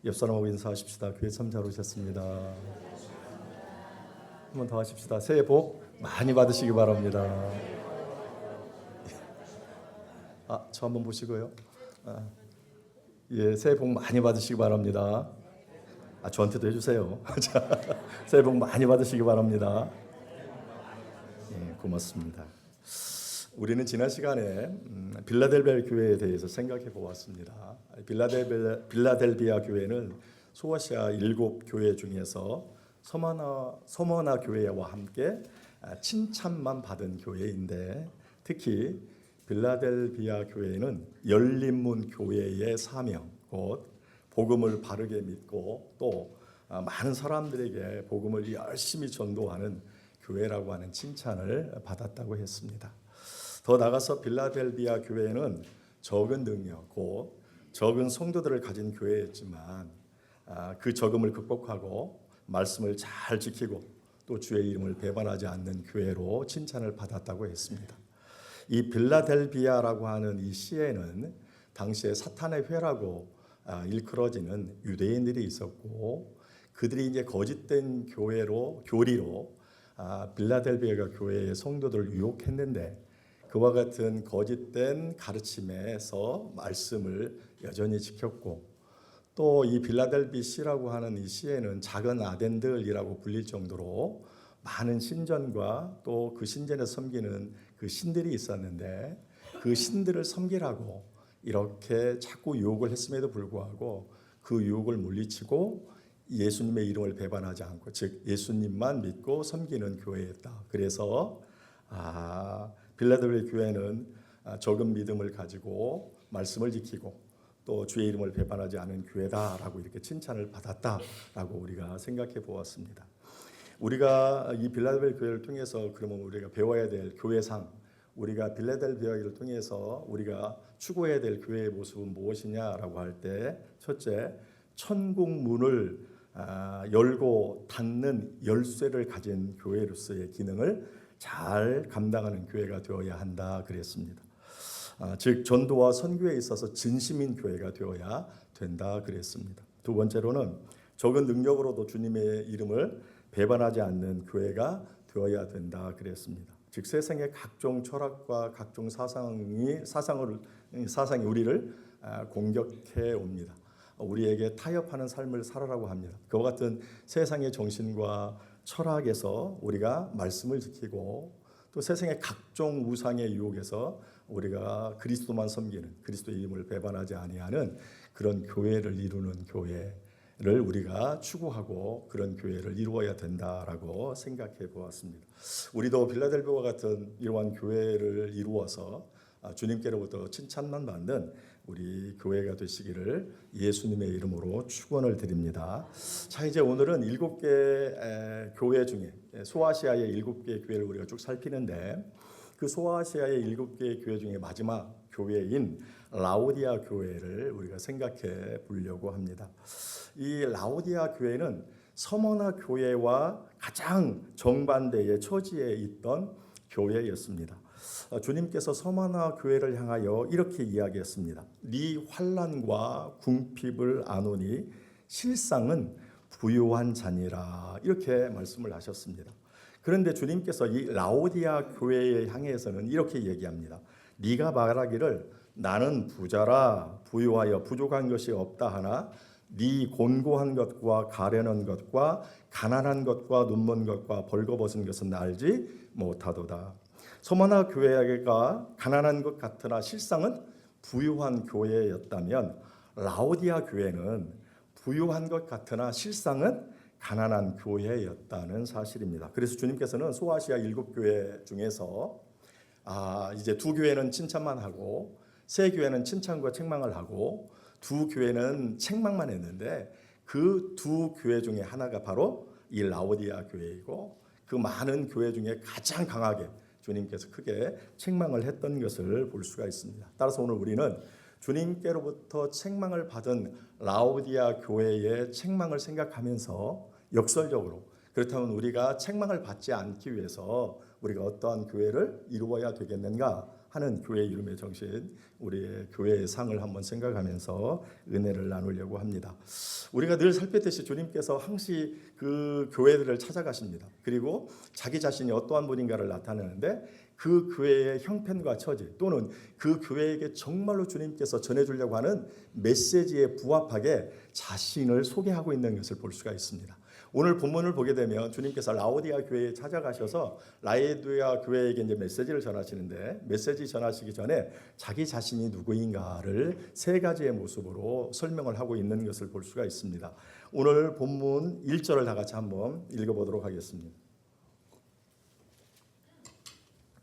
옆 사람하고 인사하십시다. 교회 참 잘 오셨습니다. 한 번 더 하십시다. 새해 복 많이 받으시기 바랍니다. 저 한번 보시고요. 새해 복 많이 받으시기 바랍니다. 저한테도 해주세요. 자, 새해 복 많이 받으시기 바랍니다. 고맙습니다. 우리는 지난 시간에 빌라델비아 교회에 대해서 생각해 보았습니다. 빌라델비아 교회는 소아시아 7교회 중에서 서머나 교회와 함께 칭찬만 받은 교회인데, 특히 빌라델비아 교회는 열린문 교회의 사명, 곧 복음을 바르게 믿고 또 많은 사람들에게 복음을 열심히 전도하는 교회라고 하는 칭찬을 받았다고 했습니다. 더 나아가서 빌라델비아 교회는 적은 능력, 곧 적은 성도들을 가진 교회였지만 그 적음을 극복하고 말씀을 잘 지키고 또 주의 이름을 배반하지 않는 교회로 칭찬을 받았다고 했습니다. 이 빌라델비아라고 하는 이 시에는 당시에 사탄의 회라고 일컬어지는 유대인들이 있었고, 그들이 이제 거짓된 교리로 빌라델비아 교회의 성도들을 유혹했는데, 그와 같은 거짓된 가르침에서 말씀을 여전히 지켰고, 또 이 빌라델비시라고 하는 이 시에는 작은 아덴들이라고 불릴 정도로 많은 신전과 또 그 신전에 섬기는 그 신들이 있었는데, 그 신들을 섬기라고 이렇게 자꾸 유혹을 했음에도 불구하고 그 유혹을 물리치고 예수님의 이름을 배반하지 않고, 즉 예수님만 믿고 섬기는 교회였다. 그래서 빌라델비아 교회는 적은 믿음을 가지고 말씀을 지키고 또 주의 이름을 배반하지 않은 교회다라고 이렇게 칭찬을 받았다라고 우리가 생각해 보았습니다. 우리가 이 빌라델비아 교회를 통해서 그러면 우리가 배워야 될 교회상, 우리가 빌라델비아를 통해서 우리가 추구해야 될 교회의 모습은 무엇이냐라고 할 때, 첫째, 천국 문을 열고 닫는 열쇠를 가진 교회로서의 기능을 잘 감당하는 교회가 되어야 한다 그랬습니다. 즉 전도와 선교에 있어서 진심인 교회가 되어야 된다 그랬습니다. 두 번째로는 적은 능력으로도 주님의 이름을 배반하지 않는 교회가 되어야 된다 그랬습니다. 즉 세상의 각종 철학과 각종 사상이 우리를 공격해 옵니다. 우리에게 타협하는 삶을 살아라고 합니다. 그와 같은 세상의 정신과 철학에서 우리가 말씀을 지키고 또 세상의 각종 우상의 유혹에서 우리가 그리스도만 섬기는, 그리스도의 이름을 배반하지 아니하는 그런 교회를 이루는 교회를 우리가 추구하고 그런 교회를 이루어야 된다라고 생각해 보았습니다. 우리도 빌라델비아와 같은 이러한 교회를 이루어서 주님께로부터 칭찬만 받는 우리 교회가 되시기를 예수님의 이름으로 축원을 드립니다. 자, 이제 오늘은 7개 교회 중에 소아시아의 7개 교회를 우리가 쭉 살피는데, 그 소아시아의 7개 교회 중에 마지막 교회인 라오디아 교회를 우리가 생각해 보려고 합니다. 이 라오디아 교회는 서머나 교회와 가장 정반대의 처지에 있던 교회였습니다. 주님께서 서머나 교회를 향하여 이렇게 이야기했습니다. 네 환난과 궁핍을 아노니 실상은 부요한 자니라, 이렇게 말씀을 하셨습니다. 그런데 주님께서 이 라오디아 교회에 향해서는 이렇게 얘기합니다. 네가 말하기를 나는 부자라 부요하여 부족한 것이 없다 하나 네 곤고한 것과 가련한 것과 가난한 것과 눈먼 것과 벌거벗은 것은 알지 못하도다. 서머나 교회가 가난한 것 같으나 실상은 부유한 교회였다면, 라오디아 교회는 부유한 것 같으나 실상은 가난한 교회였다는 사실입니다. 그래서 주님께서는 소아시아 7교회 중에서 이제 2교회는 칭찬만 하고 3교회는 칭찬과 책망을 하고 2교회는 책망만 했는데, 그 2교회 중에 하나가 바로 이 라오디아 교회이고, 그 많은 교회 중에 가장 강하게 주님께서 크게 책망을 했던 것을 볼 수가 있습니다. 따라서 오늘 우리는 주님께로부터 책망을 받은 라오디아 교회의 책망을 생각하면서 역설적으로, 그렇다면 우리가 책망을 받지 않기 위해서 우리가 어떠한 교회를 이루어야 되겠는가 하는 교회 이름의 정신, 우리의 교회의 상을 한번 생각하면서 은혜를 나누려고 합니다. 우리가 늘 살폈듯이 주님께서 항시 그 교회들을 찾아가십니다. 그리고 자기 자신이 어떠한 분인가를 나타내는데 그 교회의 형편과 처지 또는 그 교회에게 정말로 주님께서 전해주려고 하는 메시지에 부합하게 자신을 소개하고 있는 것을 볼 수가 있습니다. 오늘 본문을 보게 되면 주님께서 라오디아 교회에 찾아가셔서 라오디아 교회에게 이제 메시지를 전하시는데 메시지 전하시기 전에 자기 자신이 누구인가를 세 가지의 모습으로 설명을 하고 있는 것을 볼 수가 있습니다. 오늘 본문 1절을 다 같이 한번 읽어보도록 하겠습니다.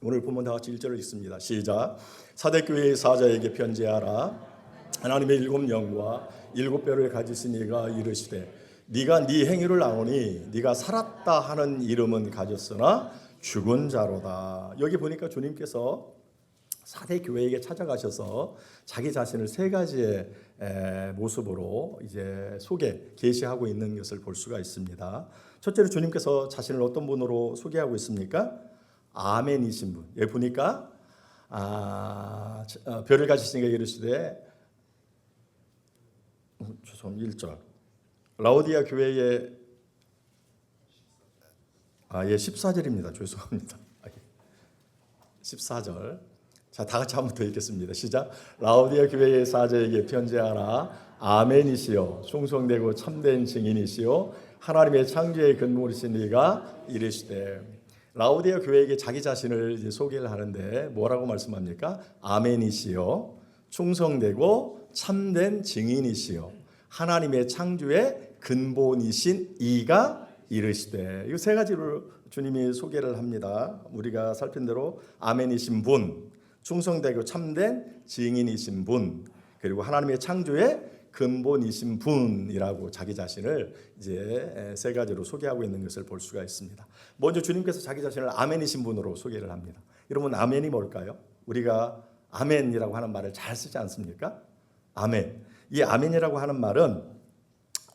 오늘 본문 다 같이 1절을 읽습니다. 시작. 사대교회의 사자에게 편지하라. 하나님의 7 영과 7 뼈를 가지신 이가 이르시되 네가 네 행위를 아오니 네가 살았다 하는 이름은 가졌으나 죽은 자로다. 여기 보니까 주님께서 사대 교회에게 찾아가셔서 자기 자신을 세 가지의 모습으로 이제 계시하고 있는 것을 볼 수가 있습니다. 첫째로 주님께서 자신을 어떤 분으로 소개하고 있습니까? 아멘이신 분. 여기 보니까 별을 가지신 이가 이르시되 1절 라오디아 교회의 14절입니다. 죄송합니다. 14절. 자, 다 같이 한번 더 읽겠습니다. 시작. 라오디아 교회의 사자에게 편지하라. 아멘이시요 충성되고 참된 증인이시요 하나님의 창조의 근본이신 이가 이르시되. 라오디아 교회에게 자기 자신을 이제 소개를 하는데 뭐라고 말씀합니까? 아멘이시요 충성되고 참된 증인이시요 하나님의 창조의 근본이신 이가 이르시되. 이 세 가지로 주님이 소개를 합니다. 우리가 살핀 대로 아멘이신 분, 충성되고 참된 증인이신 분, 그리고 하나님의 창조의 근본이신 분이라고 자기 자신을 이제 세 가지로 소개하고 있는 것을 볼 수가 있습니다. 먼저 주님께서 자기 자신을 아멘이신 분으로 소개를 합니다. 여러분, 아멘이 뭘까요? 우리가 아멘이라고 하는 말을 잘 쓰지 않습니까? 아멘. 이 아멘이라고 하는 말은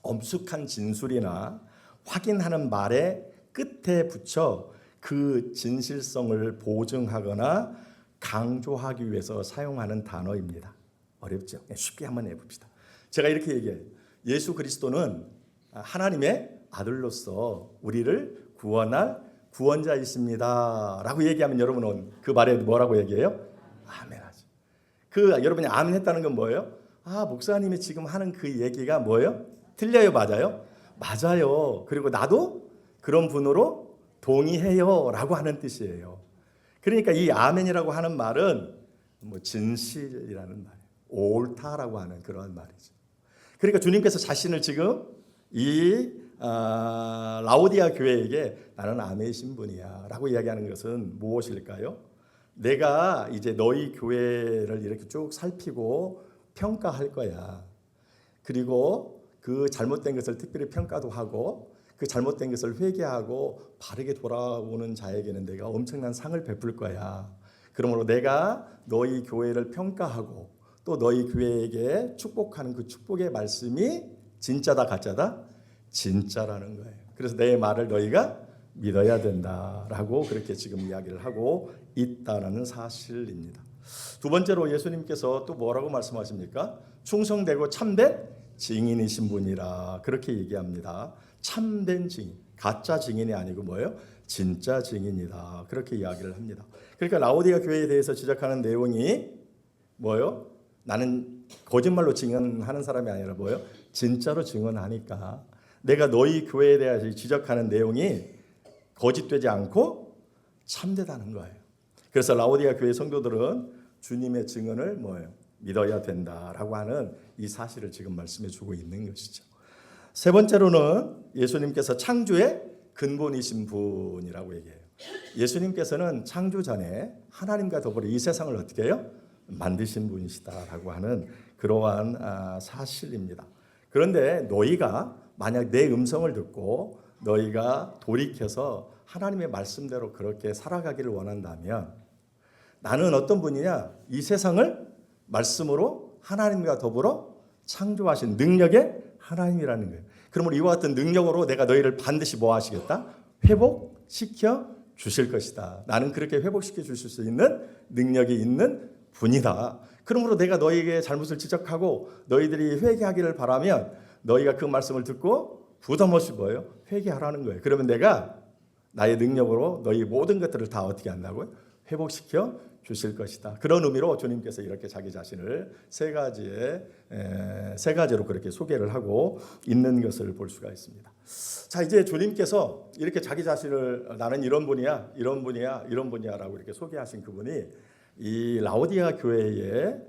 엄숙한 진술이나 확인하는 말의 끝에 붙여 그 진실성을 보증하거나 강조하기 위해서 사용하는 단어입니다. 어렵죠? 쉽게 한번 해봅시다. 제가 이렇게 얘기해요. 예수 그리스도는 하나님의 아들로서 우리를 구원할 구원자이십니다 라고 얘기하면 여러분은 그 말에 뭐라고 얘기해요? 아멘하죠. 여러분이 아멘 했다는 건 뭐예요? 목사님이 지금 하는 그 얘기가 뭐예요? 틀려요? 맞아요? 맞아요. 그리고 나도 그런 분으로 동의해요 라고 하는 뜻이에요. 그러니까 이 아멘이라고 하는 말은 진실이라는 말이에요. 옳다라고 하는 그런 말이죠. 그러니까 주님께서 자신을 지금 이 라오디아 교회에게 나는 아멘이신 분이야 라고 이야기하는 것은 무엇일까요? 내가 이제 너희 교회를 이렇게 쭉 살피고 평가할 거야. 그리고 그 잘못된 것을 특별히 평가도 하고 그 잘못된 것을 회개하고 바르게 돌아오는 자에게는 내가 엄청난 상을 베풀 거야. 그러므로 내가 너희 교회를 평가하고 또 너희 교회에게 축복하는 그 축복의 말씀이 진짜다 가짜다? 진짜라는 거예요. 그래서 내 말을 너희가 믿어야 된다라고 그렇게 지금 이야기를 하고 있다는 사실입니다. 두 번째로 예수님께서 또 뭐라고 말씀하십니까? 충성되고 참된 증인이신 분이라 그렇게 얘기합니다. 참된 증인, 가짜 증인이 아니고 뭐예요? 진짜 증인이다 그렇게 이야기를 합니다. 그러니까 라오디아 교회에 대해서 지적하는 내용이 뭐예요? 나는 거짓말로 증언하는 사람이 아니라 뭐예요? 진짜로 증언하니까 내가 너희 교회에 대해서 지적하는 내용이 거짓되지 않고 참되다는 거예요. 그래서 라오디아 교회 성도들은 주님의 증언을 뭐예요? 믿어야 된다라고 하는 이 사실을 지금 말씀해 주고 있는 것이죠. 세 번째로는 예수님께서 창조의 근본이신 분이라고 얘기해요. 예수님께서는 창조 전에 하나님과 더불어 이 세상을 어떻게 해요? 만드신 분이시다라고 하는 그러한 사실입니다. 그런데 너희가 만약 내 음성을 듣고 너희가 돌이켜서 하나님의 말씀대로 그렇게 살아가기를 원한다면 나는 어떤 분이냐? 이 세상을 말씀으로 하나님과 더불어 창조하신 능력의 하나님이라는 거예요. 그러므로 이와 같은 능력으로 내가 너희를 반드시 뭐 하시겠다? 회복시켜 주실 것이다. 나는 그렇게 회복시켜 주실 수 있는 능력이 있는 분이다. 그러므로 내가 너희에게 잘못을 지적하고 너희들이 회개하기를 바라면 너희가 그 말씀을 듣고 부담 없이 뭐예요? 회개하라는 거예요. 그러면 내가 나의 능력으로 너희 모든 것들을 다 어떻게 한다고요? 회복시켜 주실 것이다. 그런 의미로 주님께서 이렇게 자기 자신을 세 가지로 그렇게 소개를 하고 있는 것을 볼 수가 있습니다. 자, 이제 주님께서 이렇게 자기 자신을 나는 이런 분이야, 이런 분이야, 이런 분이야라고 이렇게 소개하신 그분이 이 라오디아 교회의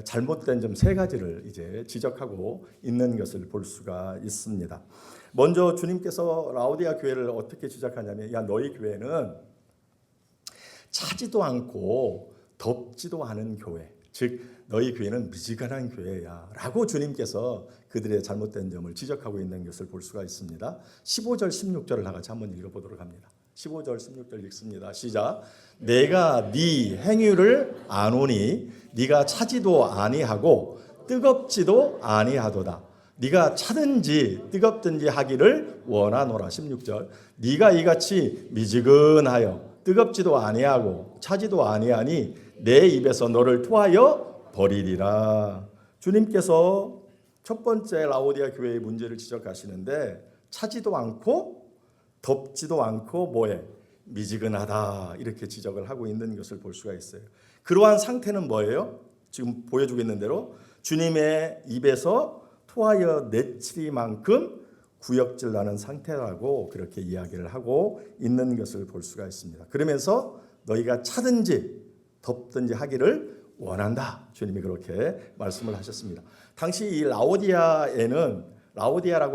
잘못된 점 세 가지를 이제 지적하고 있는 것을 볼 수가 있습니다. 먼저 주님께서 라오디아 교회를 어떻게 지적하냐면, 야, 너희 교회는 차지도 않고 덥지도 않은 교회, 즉 너희 교회는 미지근한 교회야 라고 주님께서 그들의 잘못된 점을 지적하고 있는 것을 볼 수가 있습니다. 15절 16절을 다 같이 한번 읽어보도록 합니다. 15절 16절 읽습니다. 시작. 내가 네 행위를 아노니 네가 차지도 아니하고 뜨겁지도 아니하도다. 네가 차든지 뜨겁든지 하기를 원하노라. 16절. 네가 이같이 미지근하여 뜨겁지도 아니하고 차지도 아니하니 내 입에서 너를 토하여 버리리라. 주님께서 첫 번째 라오디아 교회의 문제를 지적하시는데 차지도 않고 덥지도 않고 뭐해? 미지근하다. 이렇게 지적을 하고 있는 것을 볼 수가 있어요. 그러한 상태는 뭐예요? 지금 보여주고 있는 대로 주님의 입에서 토하여 내치리만큼 구역질 나는 상태라고 그렇게 이야기를 하고 있는 것을 볼 수가 있습니다. 그러면서 너희가 차든지 덥든지 하기를 원한다. 주님이 그렇게 말씀을 하셨습니다. 당시 이 라오디아라고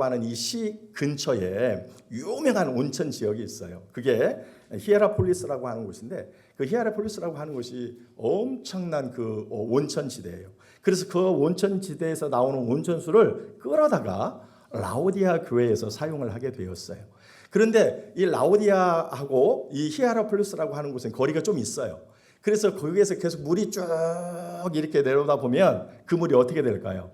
하는 이 시 근처에 유명한 온천 지역이 있어요. 그게 히에라폴리스라고 하는 곳인데 그 히에라폴리스라고 하는 곳이 엄청난 그 온천 지대예요. 그래서 그 온천 지대에서 나오는 온천수를 끌어다가 라오디아 교회에서 사용을 하게 되었어요. 그런데 이 라오디아하고 이 히에라폴리스라고 하는 곳은 거리가 좀 있어요. 그래서 거기에서 계속 물이 쭉 이렇게 내려오다 보면 그 물이 어떻게 될까요?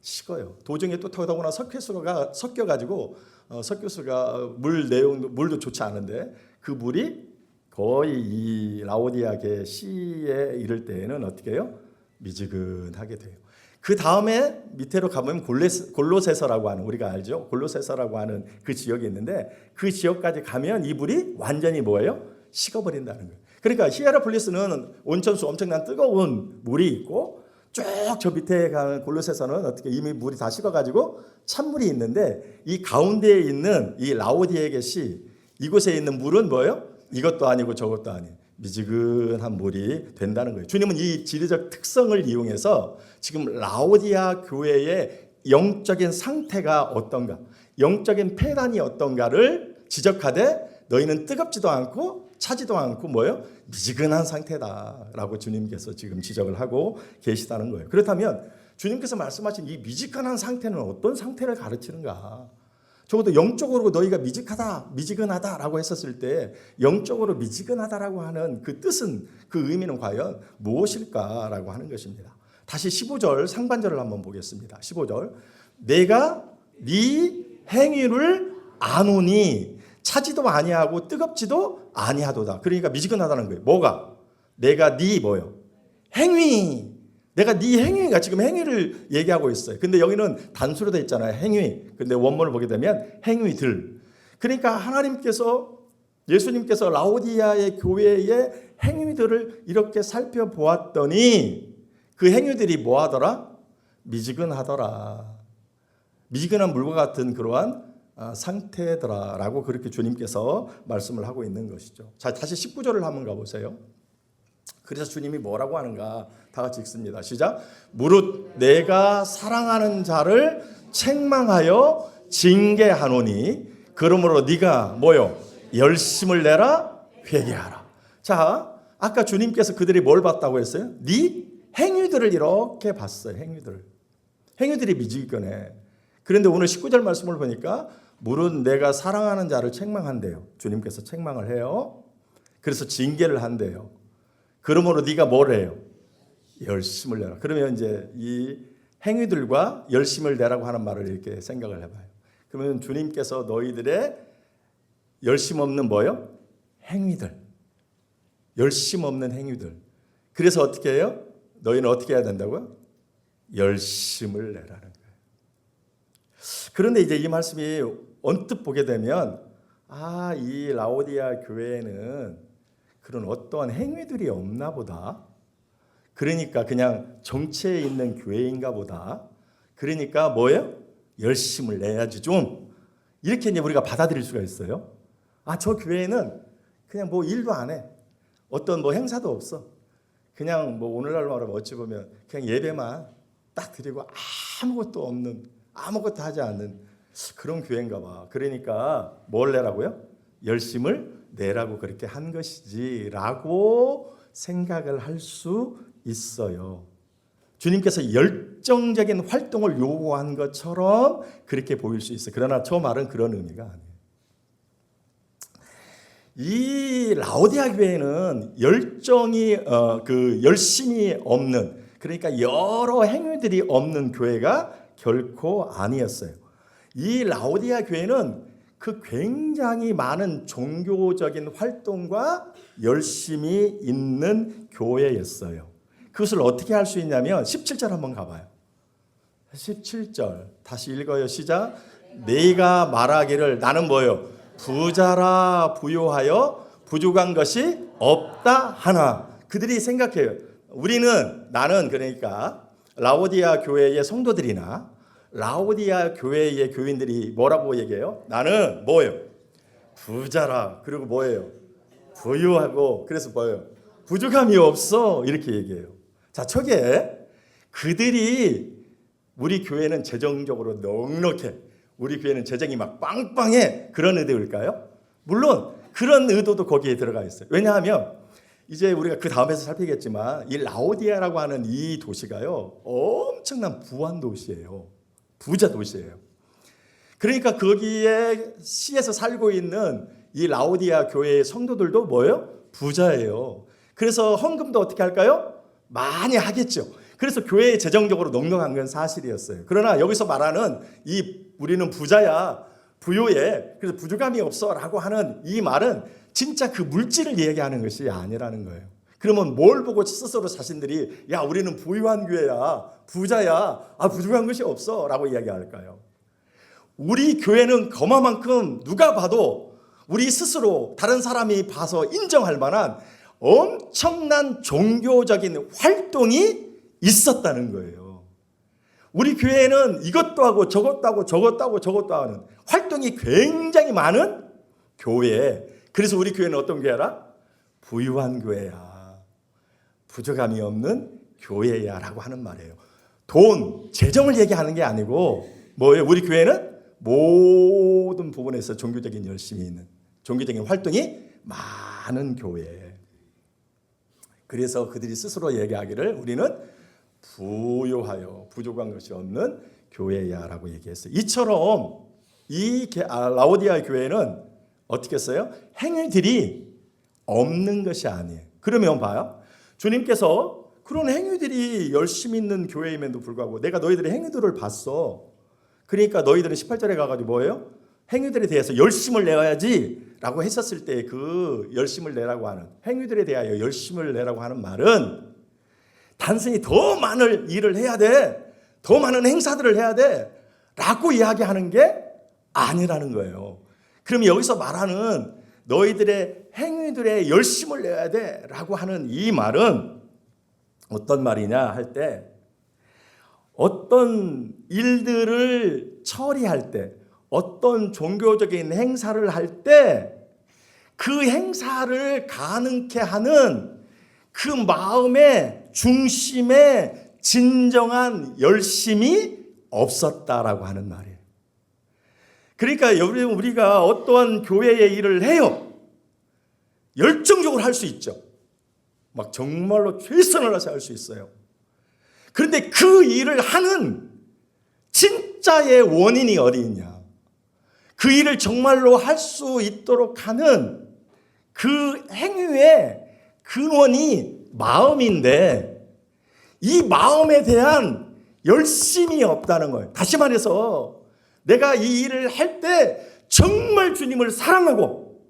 식어요. 도중에 또 더구나 석회수가 섞여가지고 석회수가 물도 좋지 않은데 그 물이 거의 이 라오디아계 시에 이를 때에는 어떻게 해요? 미지근하게 돼요. 그 다음에 밑으로 가보면 골로새서라고 하는, 우리가 알죠? 골로새서라고 하는 그 지역이 있는데 그 지역까지 가면 이 물이 완전히 뭐예요? 식어버린다는 거예요. 그러니까 히에라폴리스는 온천수 엄청난 뜨거운 물이 있고 쭉 저 밑에 가는 골로새서는 어떻게 이미 물이 다 식어가지고 찬물이 있는데 이 가운데에 있는 이 라오디아계 시 이곳에 있는 물은 뭐예요? 이것도 아니고 저것도 아니에요. 미지근한 물이 된다는 거예요. 주님은 이 지리적 특성을 이용해서 지금 라오디아 교회의 영적인 상태가 어떤가, 영적인 폐단이 어떤가를 지적하되 너희는 뜨겁지도 않고 차지도 않고 뭐예요? 미지근한 상태다라고 주님께서 지금 지적을 하고 계시다는 거예요. 그렇다면 주님께서 말씀하신 이 미지근한 상태는 어떤 상태를 가르치는가? 적어도 영적으로 너희가 미지근하다라고 했었을 때 영적으로 미지근하다라고 하는 그 뜻은, 그 의미는 과연 무엇일까라고 하는 것입니다. 다시 15절 상반절을 한번 보겠습니다. 15절. 내가 네 행위를 아노니 차지도 아니하고 뜨겁지도 아니하도다. 그러니까 미지근하다는 거예요. 뭐가? 내가 네 뭐요? 행위. 내가 네 행위가, 지금 행위를 얘기하고 있어요. 근데 여기는 단수로 되어 있잖아요. 행위. 근데 원문을 보게 되면 행위들. 그러니까 하나님께서, 예수님께서 라오디아의 교회의 행위들을 이렇게 살펴보았더니 그 행위들이 뭐 하더라? 미지근하더라. 미지근한 물과 같은 그러한 상태더라라고 그렇게 주님께서 말씀을 하고 있는 것이죠. 자, 다시 19절을 한번 가보세요. 그래서 주님이 뭐라고 하는가 다 같이 읽습니다. 시작. 무릇 내가 사랑하는 자를 책망하여 징계하노니 그러므로 네가 뭐요? 열심을 내라 회개하라. 자, 아까 주님께서 그들이 뭘 봤다고 했어요? 네 행위들을 이렇게 봤어요. 행위들이 미지근해. 그런데 오늘 19절 말씀을 보니까 무릇 내가 사랑하는 자를 책망한대요. 주님께서 책망을 해요. 그래서 징계를 한대요. 그러므로 네가 뭘 해요? 열심을 내라. 그러면 이제 이 행위들과 열심을 내라고 하는 말을 이렇게 생각을 해봐요. 그러면 주님께서 너희들의 열심 없는 뭐요? 행위들. 열심 없는 행위들. 그래서 어떻게 해요? 너희는 어떻게 해야 된다고요? 열심을 내라는 거예요. 그런데 이제 이 말씀이 언뜻 보게 되면 이 라오디아 교회에는 그런 어떠한 행위들이 없나 보다. 그러니까 그냥 정체에 있는 교회인가 보다. 그러니까 뭐예요? 열심을 내야지 좀. 이렇게 이제 우리가 받아들일 수가 있어요. 저 교회는 그냥 뭐 일도 안 해. 어떤 뭐 행사도 없어. 그냥 뭐 오늘날로 말하면 어찌 보면 그냥 예배만 딱 드리고 아무것도 없는, 아무것도 하지 않는 그런 교회인가 봐. 그러니까 뭘 내라고요? 열심을 내라고 그렇게 한 것이지라고 생각을 할 수 있어요. 주님께서 열정적인 활동을 요구한 것처럼 그렇게 보일 수 있어요. 그러나 저 말은 그런 의미가 아니에요. 이 라오디아 교회는 열심이 없는, 그러니까 여러 행위들이 없는 교회가 결코 아니었어요. 이 라오디아 교회는 그 굉장히 많은 종교적인 활동과 열심이 있는 교회였어요. 그것을 어떻게 할 수 있냐면 17절 한번 가봐요. 17절 다시 읽어요. 시작. 네가 말하기를 나는 뭐요? 부자라 부요하여 부족한 것이 없다 하나. 그들이 생각해요. 나는 그러니까 라오디아 교회의 성도들이나 라오디아 교회의 교인들이 뭐라고 얘기해요? 나는 뭐예요? 부자라. 그리고 뭐예요? 부유하고. 그래서 뭐예요? 부족함이 없어. 이렇게 얘기해요. 자, 저게 그들이 우리 교회는 재정적으로 넉넉해. 우리 교회는 재정이 막 빵빵해. 그런 의도일까요? 물론 그런 의도도 거기에 들어가 있어요. 왜냐하면 이제 우리가 그 다음에서 살피겠지만 이 라오디아라고 하는 이 도시가요, 엄청난 부한 도시예요. 부자 도시예요. 그러니까 거기에 시에서 살고 있는 이 라오디아 교회의 성도들도 뭐예요? 부자예요. 그래서 헌금도 어떻게 할까요? 많이 하겠죠. 그래서 교회에 재정적으로 넉넉한 건 사실이었어요. 그러나 여기서 말하는 우리는 부자야, 부요해, 그래서 부족함이 없어라고 하는 이 말은 진짜 그 물질을 얘기하는 것이 아니라는 거예요. 그러면 뭘 보고 스스로 자신들이 우리는 부유한 교회야, 부자야, 부족한 것이 없어라고 이야기할까요? 우리 교회는 그만큼 누가 봐도 우리 스스로 다른 사람이 봐서 인정할 만한 엄청난 종교적인 활동이 있었다는 거예요. 우리 교회는 이것도 하고 저것도 하고 저것도 하고 저것도 하는 활동이 굉장히 많은 교회. 그래서 우리 교회는 어떤 교회라? 부유한 교회야, 부족함이 없는 교회야 라고 하는 말이에요. 돈, 재정을 얘기하는 게 아니고 뭐예요? 우리 교회는 모든 부분에서 종교적인 열심이 있는, 종교적인 활동이 많은 교회. 그래서 그들이 스스로 얘기하기를 우리는 부요하여 부족한 것이 없는 교회야 라고 얘기했어요. 이처럼 라오디아 교회는 어떻게 했어요? 행위들이 없는 것이 아니에요. 그러면 봐요. 주님께서 그런 행위들이 열심히 있는 교회임에도 불구하고 내가 너희들의 행위들을 봤어. 그러니까 너희들은 18절에 가가지고 뭐예요? 행위들에 대해서 열심을 내야지 라고 했었을 때 그 열심을 내라고 하는, 행위들에 대하여 열심을 내라고 하는 말은 단순히 더 많은 일을 해야 돼, 더 많은 행사들을 해야 돼 라고 이야기하는 게 아니라는 거예요. 그럼 여기서 말하는 너희들의 행위들에 열심을 내야 돼 라고 하는 이 말은 어떤 말이냐 할 때, 어떤 일들을 처리할 때, 어떤 종교적인 행사를 할 때 그 행사를 가능케 하는 그 마음의 중심에 진정한 열심이 없었다라고 하는 말이에요. 그러니까 우리가 어떠한 교회의 일을 해요. 열정적으로 할 수 있죠. 막 정말로 최선을 다해서 할 수 있어요. 그런데 그 일을 하는 진짜의 원인이 어디 있냐? 그 일을 정말로 할 수 있도록 하는 그 행위의 근원이 마음인데 이 마음에 대한 열심이 없다는 거예요. 다시 말해서 내가 이 일을 할 때 정말 주님을 사랑하고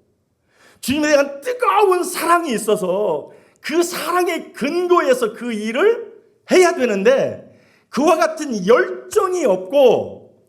주님에 대한 뜨거운 사랑이 있어서 그 사랑의 근거에서 그 일을 해야 되는데 그와 같은 열정이 없고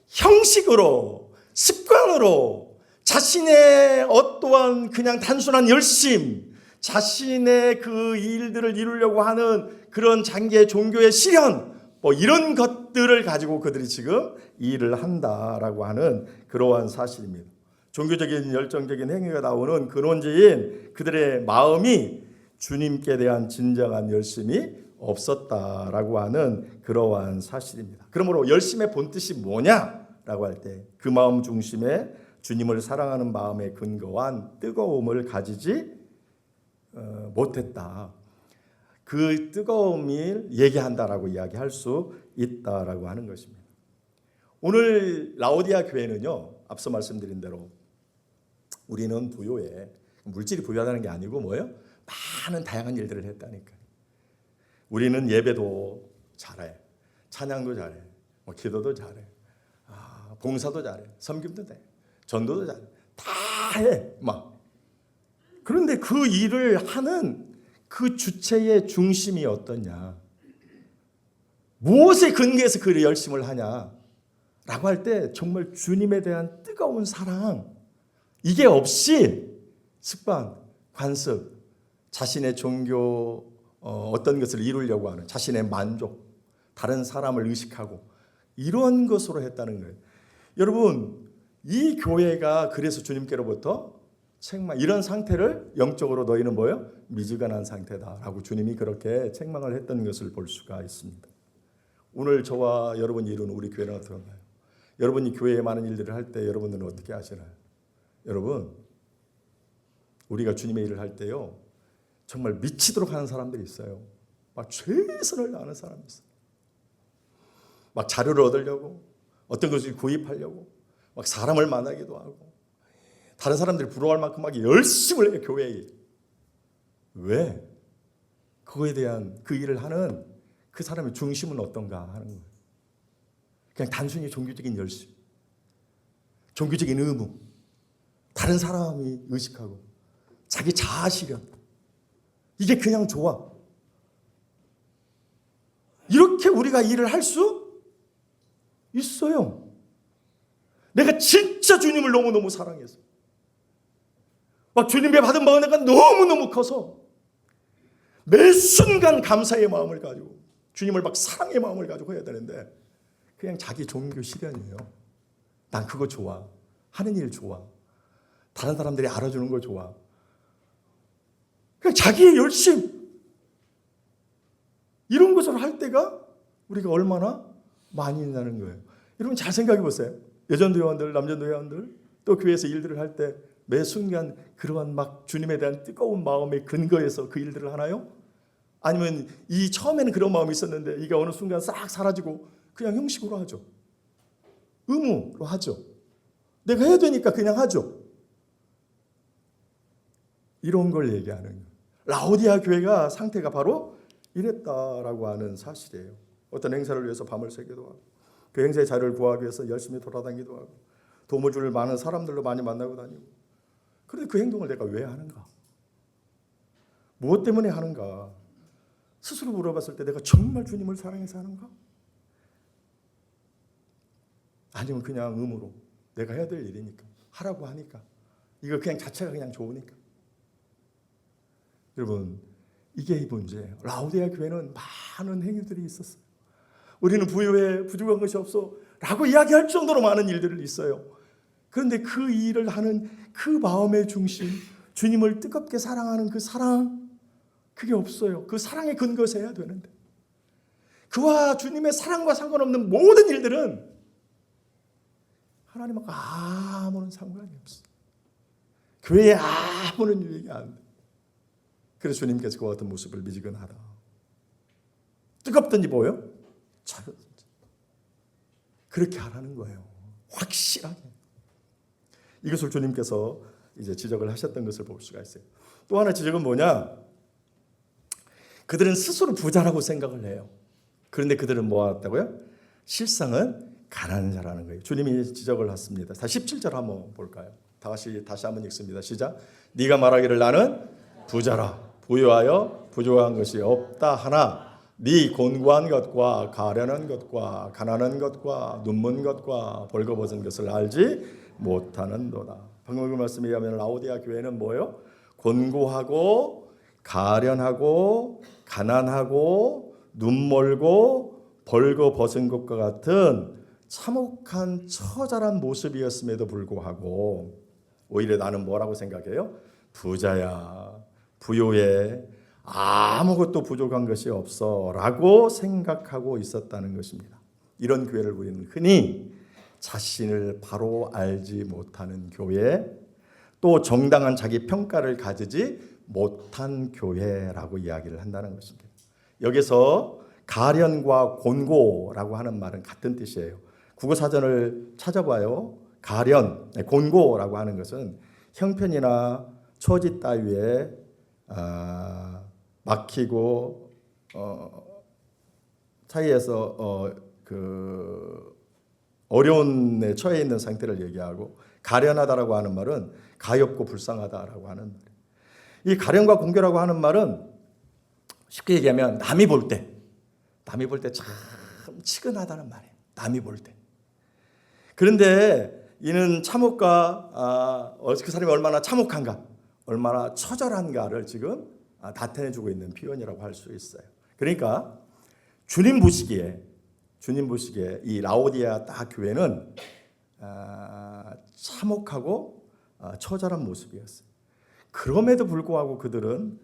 형식으로 습관으로 자신의 어떠한 그냥 단순한 열심, 자신의 그 일들을 이루려고 하는 그런 장기의 종교의 실현, 이런 것들을 가지고 그들이 지금 일을 한다라고 하는 그러한 사실입니다. 종교적인 열정적인 행위가 나오는 근원지인 그들의 마음이 주님께 대한 진정한 열심이 없었다라고 하는 그러한 사실입니다. 그러므로 열심의 본뜻이 뭐냐라고 할 때 그 마음 중심에 주님을 사랑하는 마음의 근거한 뜨거움을 가지지 못했다. 그 뜨거움을 얘기한다라고 이야기할 수 있다라고 하는 것입니다. 오늘 라오디아 교회는요, 앞서 말씀드린 대로 우리는 부요해. 물질이 부유하다는 게 아니고 뭐예요? 많은 다양한 일들을 했다니까요. 우리는 예배도 잘해, 찬양도 잘해, 기도도 잘해, 봉사도 잘해, 섬김도 잘해, 전도도 잘해, 다 해, 막. 그런데 그 일을 하는 그 주체의 중심이 어떠냐? 무엇에 근거해서 그 열심을 하냐? 라고 할 때 정말 주님에 대한 뜨거운 사랑, 이게 없이 습관, 관습, 자신의 종교 어떤 것을 이루려고 하는 자신의 만족, 다른 사람을 의식하고 이런 것으로 했다는 거예요. 여러분, 이 교회가 그래서 주님께로부터 책망, 이런 상태를 영적으로 너희는 뭐예요? 미지근한 상태다라고 주님이 그렇게 책망을 했던 것을 볼 수가 있습니다. 오늘 저와 여러분이 이루는 우리 교회는 어떤가요? 여러분이 교회에 많은 일들을 할 때 여러분들은 어떻게 하시나요? 여러분, 우리가 주님의 일을 할 때요, 정말 미치도록 하는 사람들이 있어요. 막 최선을 다하는 사람이 있어요. 막 자료를 얻으려고, 어떤 것을 구입하려고, 막 사람을 만나기도 하고, 다른 사람들이 부러워할 만큼 막 열심을 해요, 교회에. 왜? 그거에 대한 그 일을 하는 그 사람의 중심은 어떤가 하는 거예요. 그냥 단순히 종교적인 열심, 종교적인 의무, 다른 사람이 의식하고 자기 자아 실현, 이게 그냥 좋아. 이렇게 우리가 일을 할 수 있어요. 내가 진짜 주님을 너무너무 사랑해서 막 주님께 받은 은혜가 너무너무 커서 매 순간 감사의 마음을 가지고 주님을 막 사랑의 마음을 가지고 해야 되는데 그냥 자기 종교 실현이에요. 난 그거 좋아. 하는 일 좋아. 다른 사람들이 알아주는 거 좋아. 그냥 자기의 열심, 이런 것을 할 때가 우리가 얼마나 많이 있다는 거예요. 여러분 잘 생각해 보세요. 여전도 회원들, 남전도 회원들, 또 교회에서 일들을 할 때 매 순간 그러한 막 주님에 대한 뜨거운 마음의 근거에서 그 일들을 하나요? 아니면 이 처음에는 그런 마음이 있었는데 이게 어느 순간 싹 사라지고 그냥 형식으로 하죠. 의무로 하죠. 내가 해야 되니까 그냥 하죠. 이런 걸 얘기하는 거예요. 라오디아 교회가 상태가 바로 이랬다라고 하는 사실이에요. 어떤 행사를 위해서 밤을 새기도 하고 그 행사의 자료를 구하기 위해서 열심히 돌아다니기도 하고 도움을 줄 많은 사람들로 많이 만나고 다니고. 그런데 그 행동을 내가 왜 하는가? 무엇 때문에 하는가? 스스로 물어봤을 때 내가 정말 주님을 사랑해서 하는가? 아니면 그냥 의무로 내가 해야 될 일이니까 하라고 하니까 이거 그냥 자체가 그냥 좋으니까. 여러분, 이게 이 문제예요. 라오디아 교회는 많은 행위들이 있었어요. 우리는 부유해, 부족한 것이 없어 라고 이야기할 정도로 많은 일들이 있어요. 그런데 그 일을 하는 그 마음의 중심, 주님을 뜨겁게 사랑하는 그 사랑, 그게 없어요. 그 사랑의 근거에서 해야 되는데 그와 주님의 사랑과 상관없는 모든 일들은 하나님하고 아무런 상관이 없어요. 교회에 아무런 일이 안 돼. 그래서 주님께서 그와 같은 모습을 미지근하다, 뜨겁든지 뭐예요? 차르든지 그렇게 하라는 거예요. 확실하게. 이것을 주님께서 이제 지적을 하셨던 것을 볼 수가 있어요. 또 하나 지적은 뭐냐? 그들은 스스로 부자라고 생각을 해요. 그런데 그들은 뭐 했다고요? 실상은 가난한 자라는 거예요. 주님이 지적을 했습니다. 17절 한번 볼까요? 다시 한번 읽습니다. 시작. 네가 말하기를 나는 부자라 부유하여 부족한 것이 없다 하나 네 곤고한 것과 가련한 것과 가난한 것과 눈먼 것과 벌거벗은 것을 알지 못하는도다. 방금 그 말씀에 의하면 라오디아 교회는 뭐예요? 곤고하고 가련하고 가난하고 눈멀고 벌거벗은 것과 같은 참혹한 처절한 모습이었음에도 불구하고 오히려 나는 뭐라고 생각해요? 부자야, 부요해, 아무것도 부족한 것이 없어 라고 생각하고 있었다는 것입니다. 이런 교회를 우리는 흔히 자신을 바로 알지 못하는 교회, 또 정당한 자기 평가를 가지지 못한 교회라고 이야기를 한다는 것입니다. 여기서 가련과 곤고라고 하는 말은 같은 뜻이에요. 국어사전을 찾아봐요. 가련, 곤고라고 하는 것은 형편이나 처지 따위에 막히고 사이에서 어려운 데 처해 있는 상태를 얘기하고, 가련하다라고 하는 말은 가엾고 불쌍하다라고 하는 말이에요. 이 가련과 곤고라고 하는 말은 쉽게 얘기하면 남이 볼 때 참 치근하다는 말이에요. 남이 볼 때. 그런데 이는 참혹과 그 사람이 얼마나 참혹한가, 얼마나 처절한가를 지금 나타내주고 있는 표현이라고 할 수 있어요. 그러니까 주님 보시기에 이 라오디아 딱 교회는 참혹하고 처절한 모습이었어요. 그럼에도 불구하고 그들은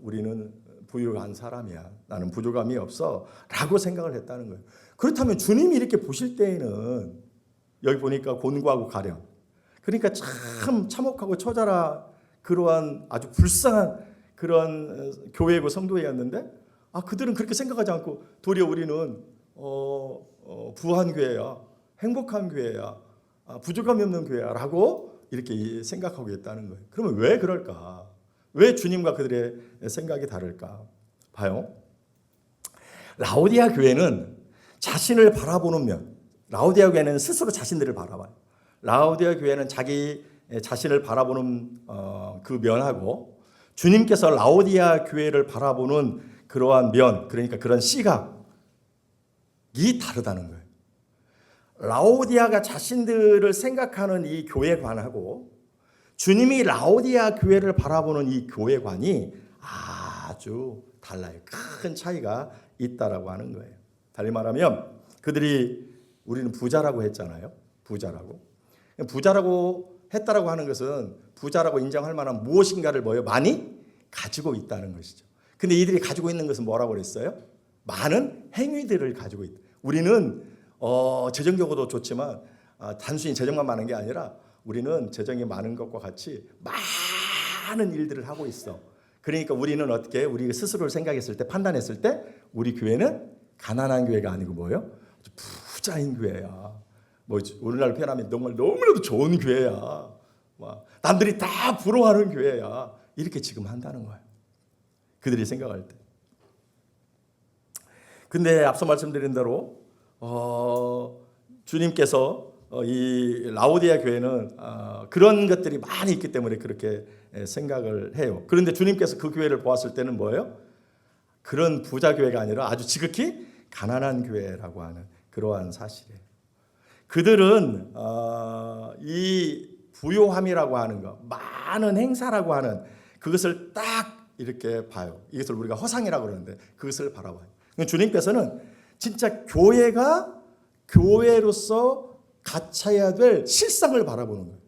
우리는 부유한 사람이야, 나는 부족함이 없어 라고 생각을 했다는 거예요. 그렇다면 주님이 이렇게 보실 때에는 여기 보니까 곤고하고 가련, 그러니까 참 참혹하고 처절한 그러한 아주 불쌍한 그런 교회고 성도였는데 그들은 그렇게 생각하지 않고 도리어 우리는 부한 교회야, 행복한 교회야, 부족함이 없는 교회야 라고 이렇게 생각하고 있다는 거예요. 그러면 왜 그럴까? 왜 주님과 그들의 생각이 다를까? 봐요. 라오디아 교회는 자신을 바라보는 면, 라오디아 교회는 스스로 자신들을 바라봐요. 라오디아 교회는 자기 자신을 바라보는 그 면하고 주님께서 라오디아 교회를 바라보는 그러한 면, 그러니까 그런 시각이 다르다는 거예요. 라오디아가 자신들을 생각하는 이 교회관하고 주님이 라오디아 교회를 바라보는 이 교회관이 아주 달라요. 큰 차이가 있다라고 하는 거예요. 달리 말하면 그들이 우리는 부자라고 했잖아요. 부자라고 했다라고 하는 것은 부자라고 인정할 만한 무엇인가를 많이 가지고 있다는 것이죠. 근데 이들이 가지고 있는 것은 뭐라고 그랬어요? 많은 행위들을 가지고 있다. 우리는 재정적으로도 좋지만 단순히 재정만 많은 게 아니라 우리는 재정이 많은 것과 같이 많은 일들을 하고 있어. 그러니까 우리는 어떻게 우리 스스로를 생각했을 때, 판단했을 때 우리 교회는 가난한 교회가 아니고 뭐예요? 부자인 교회야. 오늘날 표현하면 정말 너무나도 좋은 교회야. 남들이 다 부러워하는 교회야. 이렇게 지금 한다는 거예요. 그들이 생각할 때. 근데 앞서 말씀드린 대로 주님께서 이 라오디아 교회는 그런 것들이 많이 있기 때문에 그렇게 생각을 해요. 그런데 주님께서 그 교회를 보았을 때는 뭐예요? 그런 부자 교회가 아니라 아주 지극히 가난한 교회라고 하는 그러한 사실이에요. 그들은 이 부요함이라고 하는 것, 많은 행사라고 하는 그것을 딱 이렇게 봐요. 이것을 우리가 허상이라고 그러는데 그것을 바라봐요. 주님께서는 진짜 교회가 교회로서 갖춰야 될 실상을 바라보는 거예요.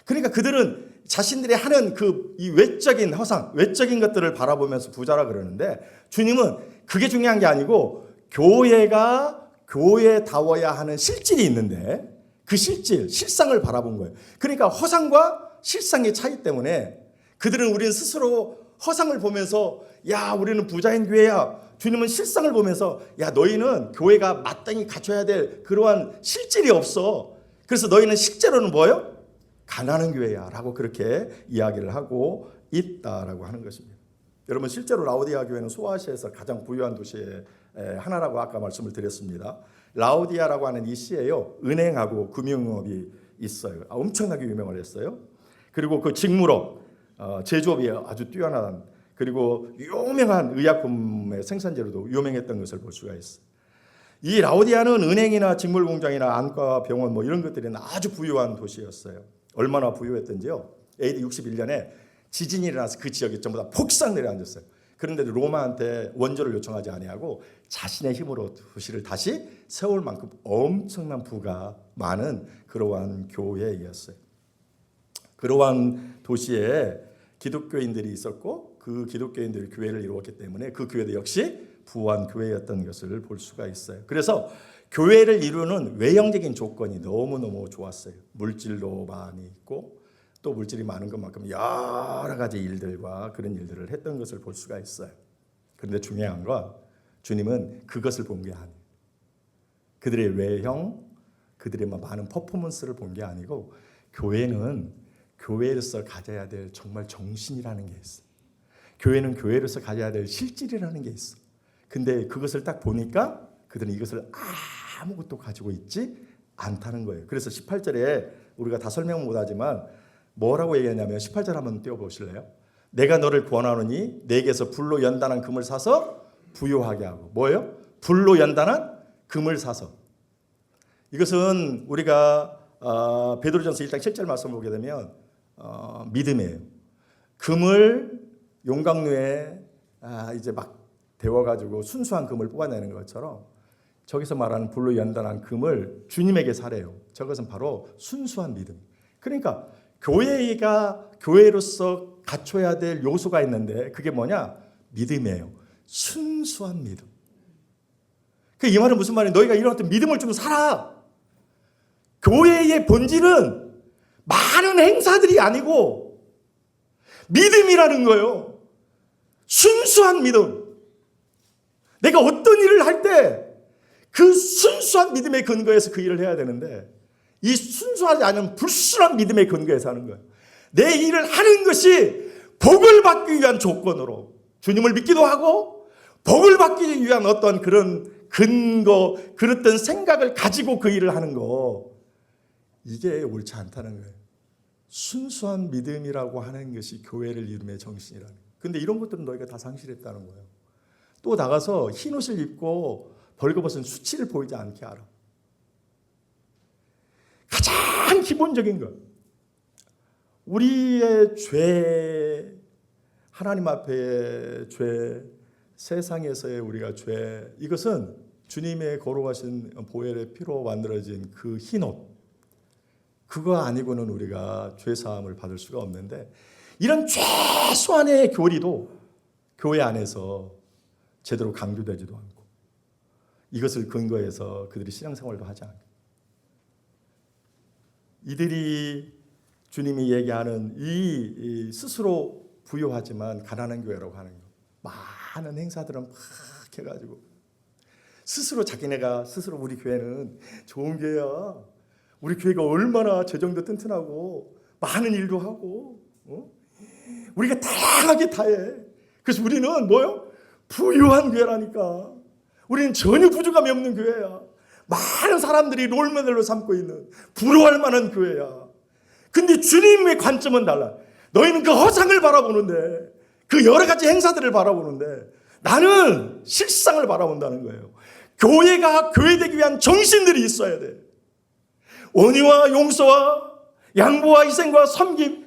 그러니까 그들은 자신들이 하는 이 외적인 허상, 외적인 것들을 바라보면서 부자라 그러는데 주님은 그게 중요한 게 아니고 교회가 교회다워야 하는 실질이 있는데 그 실상을 바라본 거예요. 그러니까 허상과 실상의 차이 때문에 그들은 우리는 스스로 허상을 보면서 야 우리는 부자인 교회야. 주님은 실상을 보면서 야 너희는 교회가 마땅히 갖춰야 될 그러한 실질이 없어. 그래서 너희는 실제로는 뭐예요? 가난한 교회야 라고 그렇게 이야기를 하고 있다라고 하는 것입니다. 여러분 실제로 라오디아 교회는 소아시아에서 가장 부유한 도시의 하나라고 아까 말씀을 드렸습니다. 라오디아라고 하는 이 시에요. 은행하고 금융업이 있어요. 엄청나게 유명을 했어요. 그리고 그 직물업, 제조업이 아주 뛰어난, 그리고 유명한 의약품의 생산재료도 유명했던 것을 볼 수가 있어요. 이 라오디아는 은행이나 직물 공장이나 안과 병원 뭐 이런 것들이 아주 부유한 도시였어요. 얼마나 부유했던지요. AD 61년에 지진이 일어나서 그 지역이 전부 다 폭삭 내려앉았어요. 그런데도 로마한테 원조를 요청하지 아니하고 자신의 힘으로 도시를 다시 세울 만큼 엄청난 부가 많은 그러한 교회였어요. 그러한 도시에 기독교인들이 있었고 그 기독교인들이 교회를 이루었기 때문에 그 교회도 역시 부유한 교회였던 것을 볼 수가 있어요. 그래서 교회를 이루는 외형적인 조건이 너무너무 좋았어요. 물질도 많이 있고 또 물질이 많은 것만큼 여러 가지 일들과 그런 일들을 했던 것을 볼 수가 있어요. 그런데 중요한 건 주님은 그것을 본 게 아니에요. 그들의 외형, 그들의 많은 퍼포먼스를 본 게 아니고 교회는 교회로서 가져야 될 정말 정신이라는 게 있어요. 교회는 교회로서 가져야 될 실질이라는 게 있어. 근데 그것을 딱 보니까 그들은 이것을 아무것도 가지고 있지 않다는 거예요. 그래서 18절에 우리가 다 설명 못하지만 뭐라고 얘기하냐면 18절 한번 띄워보실래요? 내가 너를 구원하노니 내게서 불로 연단한 금을 사서 부요하게 하고. 뭐예요? 불로 연단한 금을 사서. 이것은 우리가 베드로전서 1장 7절 말씀을 보게 되면 믿음이에요. 금을 용광로에 이제 막 데워가지고 순수한 금을 뽑아내는 것처럼 저기서 말하는 불로 연단한 금을 주님에게 사래요. 저것은 바로 순수한 믿음. 그러니까 교회가 교회로서 갖춰야 될 요소가 있는데 그게 뭐냐? 믿음이에요. 순수한 믿음. 이 말은 무슨 말이에요? 너희가 이런 어떤 믿음을 좀 살아. 교회의 본질은 많은 행사들이 아니고 믿음이라는 거예요. 순수한 믿음. 내가 어떤 일을 할 때 그 순수한 믿음의 근거에서 그 일을 해야 되는데 이 순수하지 않은 불순한 믿음의 근거에서 하는 거예요. 내 일을 하는 것이 복을 받기 위한 조건으로 주님을 믿기도 하고 복을 받기 위한 어떤 그런 근거, 그랬던 생각을 가지고 그 일을 하는 거, 이게 옳지 않다는 거예요. 순수한 믿음이라고 하는 것이 교회를 이름의 정신이라는 거예요. 근데 이런 것들은 너희가 다 상실했다는 거예요. 또 나가서 흰 옷을 입고 벌거벗은 수치를 보이지 않게 하라. 가장 기본적인 것. 우리의 죄, 하나님 앞의 죄, 세상에서의 우리가 죄, 이것은 주님의 거룩하신 보혈의 피로 만들어진 그 흰옷, 그거 아니고는 우리가 죄사함을 받을 수가 없는데 이런 최소한의 교리도 교회 안에서 제대로 강조되지도 않고 이것을 근거해서 그들이 신앙생활도 하지 않고 이들이 주님이 얘기하는 이 스스로 부유하지만 가난한 교회라고 하는 거, 많은 행사들은 막 해가지고 스스로 자기네가 스스로 우리 교회는 좋은 교회야, 우리 교회가 얼마나 재정도 튼튼하고 많은 일도 하고 우리가 다양하게 다 해. 그래서 우리는 뭐요? 부유한 교회라니까. 우리는 전혀 부족함이 없는 교회야. 많은 사람들이 롤모델로 삼고 있는 부러워할 만한 교회야. 근데 주님의 관점은 달라. 너희는 그 허상을 바라보는데, 그 여러 가지 행사들을 바라보는데 나는 실상을 바라본다는 거예요. 교회가 교회되기 위한 정신들이 있어야 돼. 온유와 용서와 양보와 희생과 섬김,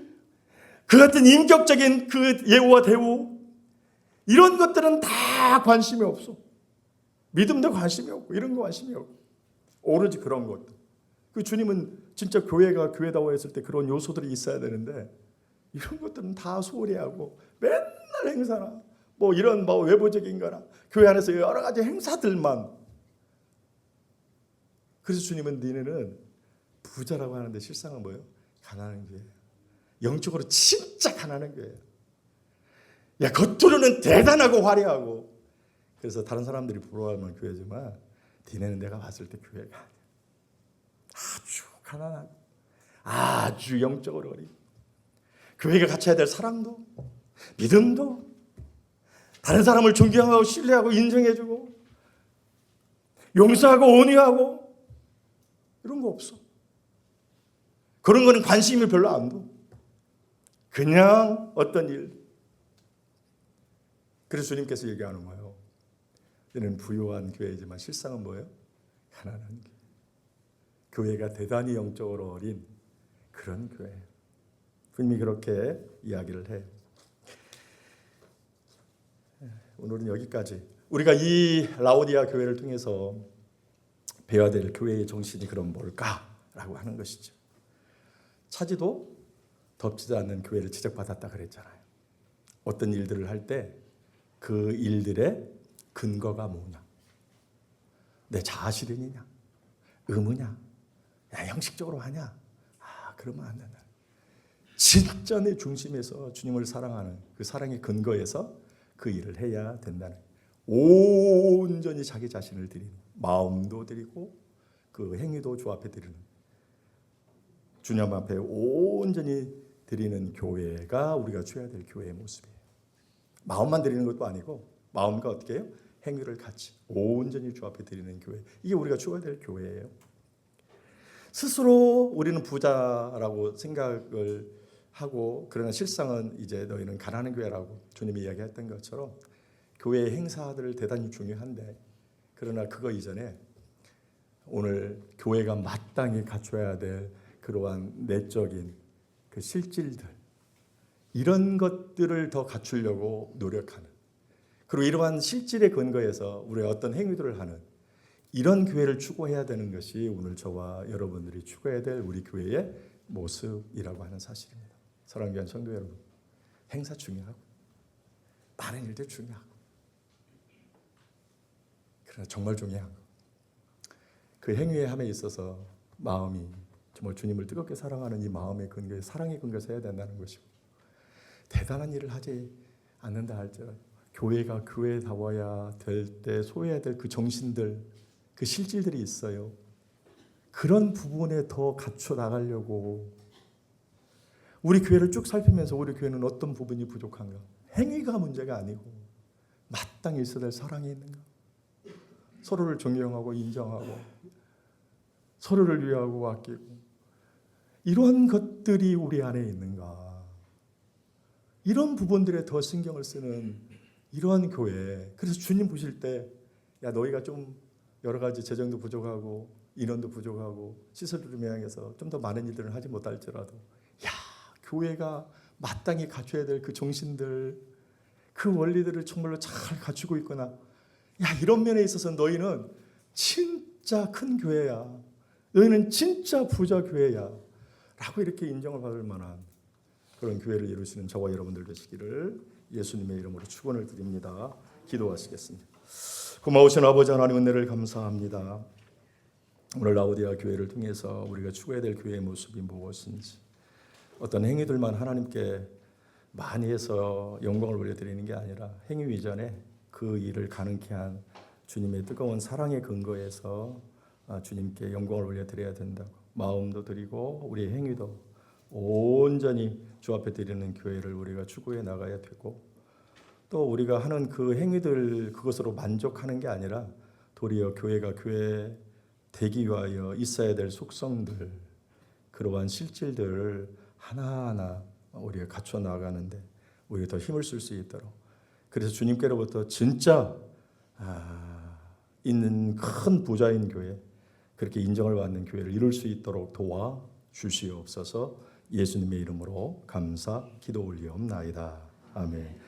그 같은 인격적인 그 예우와 대우, 이런 것들은 다 관심이 없어. 믿음도 관심이 없고 이런 거 관심이 없고 오로지 그런 것들. 그 주님은 진짜 교회가 교회다워 했을 때 그런 요소들이 있어야 되는데 이런 것들은 다 소홀히 하고 맨날 행사나 뭐 이런 뭐 외부적인 거나 교회 안에서 여러 가지 행사들만. 그래서 주님은 니네는 부자라고 하는데 실상은 뭐예요? 가난한 교회예요. 영적으로 진짜 가난한 교회예요. 야, 겉으로는 대단하고 화려하고 그래서 다른 사람들이 부러워하는 교회지만 니네는 내가 봤을 때 교회가 아니야. 아주 가난하고 아주 영적으로 어리고 교회가 갖춰야 될 사랑도 믿음도 다른 사람을 존경하고 신뢰하고 인정해주고 용서하고 온유하고 이런 거 없어. 그런 거는 관심이 별로 안 둬. 그냥 어떤 일. 그래서 주님께서 얘기하는 거예요. 이는 부유한 교회이지만 실상은 뭐예요? 가난한 교회. 교회가 대단히 영적으로 어린 그런 교회예요. 주님이 그렇게 이야기를 해요. 오늘은 여기까지. 우리가 이 라오디아 교회를 통해서 배워야 될 교회의 정신이 그럼 뭘까라고 하는 것이죠. 차지도 덮지도 않는 교회를 지적받았다 그랬잖아요. 어떤 일들을 할 때 그 일들의 근거가 뭐냐? 내 자아 실현이냐? 의무냐? 야, 형식적으로 하냐? 그러면 안 된다. 진짜 내 중심에서 주님을 사랑하는 그 사랑의 근거에서 그 일을 해야 된다는 거예요. 온전히 자기 자신을 드리는, 마음도 드리고 그 행위도 주앞에 드리는, 주님 앞에 온전히 드리는 교회가 우리가 취해야 될 교회의 모습이에요. 마음만 드리는 것도 아니고 마음과 어떻게 해요? 행위를 같이 온전히 주 앞에 드리는 교회. 이게 우리가 취해야 될 교회예요. 스스로 우리는 부자라고 생각을 하고, 그러나 실상은 이제 너희는 가난한 교회라고 주님이 이야기했던 것처럼 교회의 행사들 대단히 중요한데, 그러나 그거 이전에 오늘 교회가 마땅히 갖춰야 될 그러한 내적인 그 실질들, 이런 것들을 더 갖추려고 노력하는, 그리고 이러한 실질의 근거에서 우리가 어떤 행위들을 하는 이런 교회를 추구해야 되는 것이 오늘 저와 여러분들이 추구해야 될 우리 교회의 모습이라고 하는 사실입니다. 사랑하는 귀한 성도 여러분, 행사 중요하고 많은 일들 중요하고, 그러나 정말 중요한 거, 그 행위의 함에 있어서 마음이 정말 주님을 뜨겁게 사랑하는 이 마음의 근거에, 사랑의 근거에서 해야 된다는 것이고, 대단한 일을 하지 않는다 할지라도 교회가 교회다워야 될 때 소유해야 될 그 정신들, 그 실질들이 있어요. 그런 부분에 더 갖춰 나가려고 우리 교회를 쭉 살피면서 우리 교회는 어떤 부분이 부족한가? 행위가 문제가 아니고 마땅히 있어야 될 사랑이 있는가? 서로를 존경하고 인정하고 서로를 위하고 아끼고 이런 것들이 우리 안에 있는가? 이런 부분들에 더 신경을 쓰는 이러한 교회. 그래서 주님 보실 때, 야, 너희가 좀 여러 가지 재정도 부족하고 인원도 부족하고 시설을 명해서 좀 더 많은 일들을 하지 못할지라도, 야, 교회가 마땅히 갖춰야 될 그 정신들, 그 원리들을 정말로 잘 갖추고 있구나. 야, 이런 면에 있어서 너희는 진짜 큰 교회야. 너희는 진짜 부자 교회야. 라고 이렇게 인정을 받을 만한 그런 교회를 이루시는 저와 여러분들 되시기를 예수님의 이름으로 축원을 드립니다. 기도하시겠습니다. 고마우신 아버지 하나님, 은혜를 감사합니다. 오늘 라오디아 교회를 통해서 우리가 추구해야 될 교회의 모습이 무엇인지, 어떤 행위들만 하나님께 많이 해서 영광을 올려드리는 게 아니라 행위 이전에 그 일을 가능케 한 주님의 뜨거운 사랑의 근거에서 주님께 영광을 올려드려야 된다고, 마음도 드리고 우리의 행위도 온전히 주 앞에 드리는 교회를 우리가 추구해 나가야 되고, 또 우리가 하는 그 행위들 그것으로 만족하는 게 아니라 도리어 교회가 교회 되기 위하여 있어야 될 속성들, 그러한 실질들을 하나하나 우리가 갖춰 나가는데 우리가 더 힘을 쓸 수 있도록, 그래서 주님께로부터 진짜 있는 큰 부자인 교회, 그렇게 인정을 받는 교회를 이룰 수 있도록 도와 주시옵소서. 예수님의 이름으로 감사 기도 올리옵나이다. 아멘.